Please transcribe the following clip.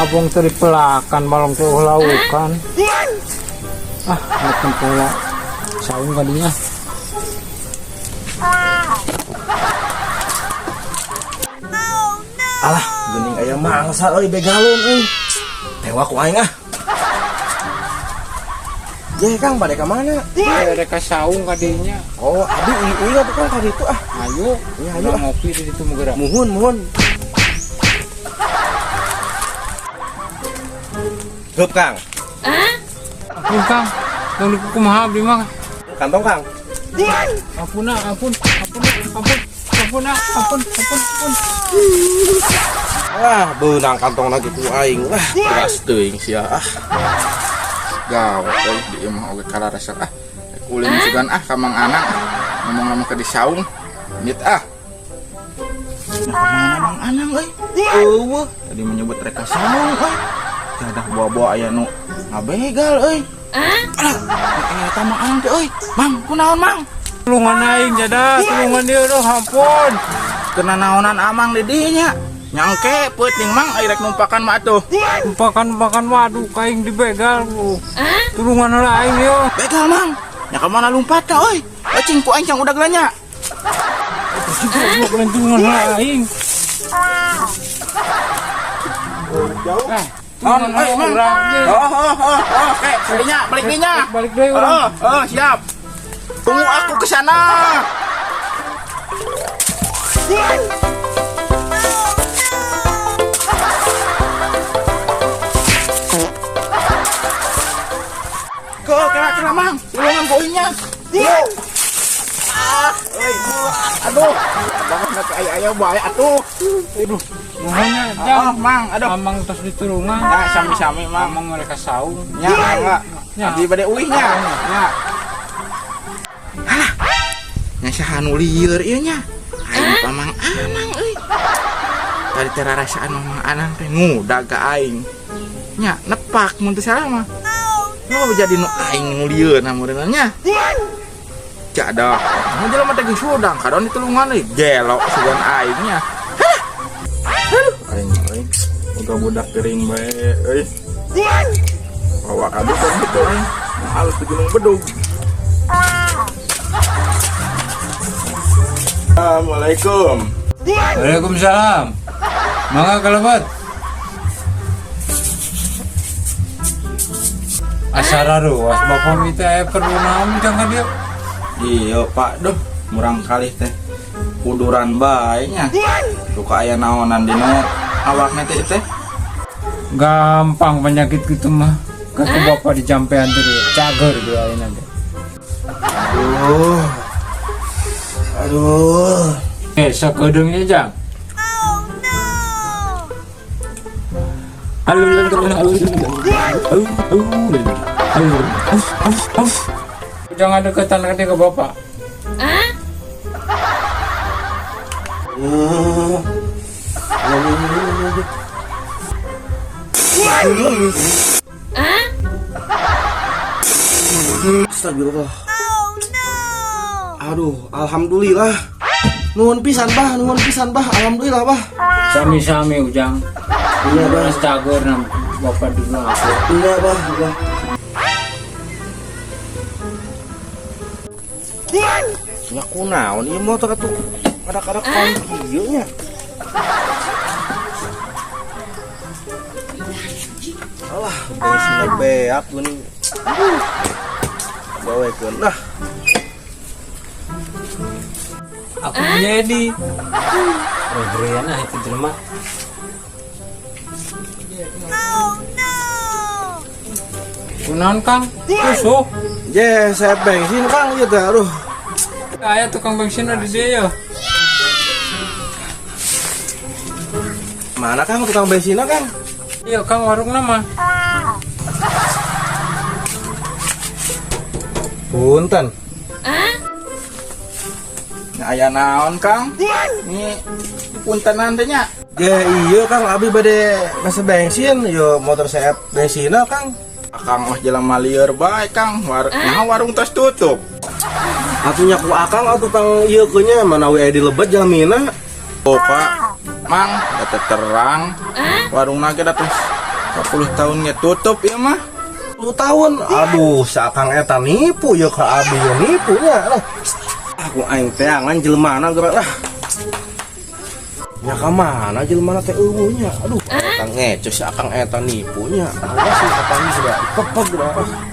abang teri pelakan balong tuh laukan. Makan pola saung kadinya. Alah, geuning aya mangsa euy begalun euy. Tewa ku aing ah. Ye Kang, bade ka mana? Ada ka saung kadinya. Oh, abi ieu tuh Kang ka ditu ah. Ayo, Ya, ayo ayo. ngopi di situ meugeura. Muhun. Hup Kang, Ampun Kang, tong kumaha abdi mah. kantong Kang. Ampun. Ah, beunang kantong lagi ku aing. Wah, beras teuing sia ah. Gawat euy di ieu mah oge kalaresep ah. Ulin sugan ah ka Mang Anang. Ngomong-ngomong ke di saung. Nyet ah. Nah, kemana Mang Anang euy? Eueuh, tadi menyebut reka saung euy. Jadah bawa-bawa aya nu ngabegal euy. Alah, eta Mang Anang teh euy. Mang, kunaon Mang? Tulungan aing jadah, tulungan dia doh ampun. Kena naonan amang di dinya. Nyangke peuting Mang ai rek numpakan mah atuh. Makan waduh kaing dibegal lu. Tulungan lah aing yo. Begal Mang. Nya ka mana lompat ka euy? Ecing ku aing cang udah gelanya. Tulungan lah aing. Non, Mang. Kayaknya balik dinya. Balik deui urang. Siap. Tunggu aku ke sana. Kira-kira Mang, tulungan poinnya. Aduh, banget nanti ayah baik atuh. Aduh, Mohonnya jang. Mang, aduh. Amang tos ditulungan. Ya, sami-sami Mang. Amang mereka saung. Ya, enggak. Ya. Di bade uihnya. Ya. Halah. Nya saha nu lieur ieu nya. Aing pa Mang Anang euy. Tadi teh rarasaan Mang Anang teh ngudag ka aing. Nya nepak mun teu salah mah. Kenapa jadi nu aing nu lieur na meureunna nya? Cadah. Mun jelema teh geus sudang kadon ditulungan euy. Gelok sugan aing nya. Aing udah budak kering bae euy. Bawa kabeh kan gitu aing. Halus di Gunung Bedug. Assalamualaikum. Waalaikumsalam. Mangga kalebat. Asara ruas bapak minta perlu naon jangan dia. Iya Pak, duh murang kali teh kuduran bae nya. Suka aya naonan dina awakna teh. Gampang penyakit gitu mah. Kata bapak di jampean teh cager dia ayeuna teh. Aduh. Sakedeungnya jang. Jangan deketan nanti ke bapak. Astagfirullah. Aduh, alhamdulillah. Nuhun pisan bah, alhamdulillah bah. Sami-sami ujang. Iya bah, Mas cager nam bapak dulu aku. iya bah. Ya kunaon ieu motor atuh kadang-kadang kain kieu nya. Alah, bensin beak geuning. Gawekeun lah. Aku jadi. Berian ah itu jelema. Kunaon Kang? Tusuk. Je, saya bensin Kang ieu teh aduh. Aya tukang bensin ada dia ya. Mana Kang tukang bensinna Kang? Iya Kang warung nama. Punten. Aya naon Kang? Ini puntenan teh nya. Ya iya Kang, abi bade masa bensin, yo motor saya bensinna Kang. Akang mah jelema lieur bae Kang. Warung tos tutup. Atunya ku akang atuh tang ieu keunya manawi aya di lebet jalmina. Oh Pak, Mang, data terang. Warung nage datus 40 tahunnya tutup ya mah. 10 tahun. Aduh, si Akang eta nipu ya ke abi ya nipunya. Aku aing teh angan jelmana gerak lah. Ya ka mana jelmana teh eueuhnya. Aduh, Akang ngeces si Akang eta nipunya. Awas si Akang sudah pepeg gerak.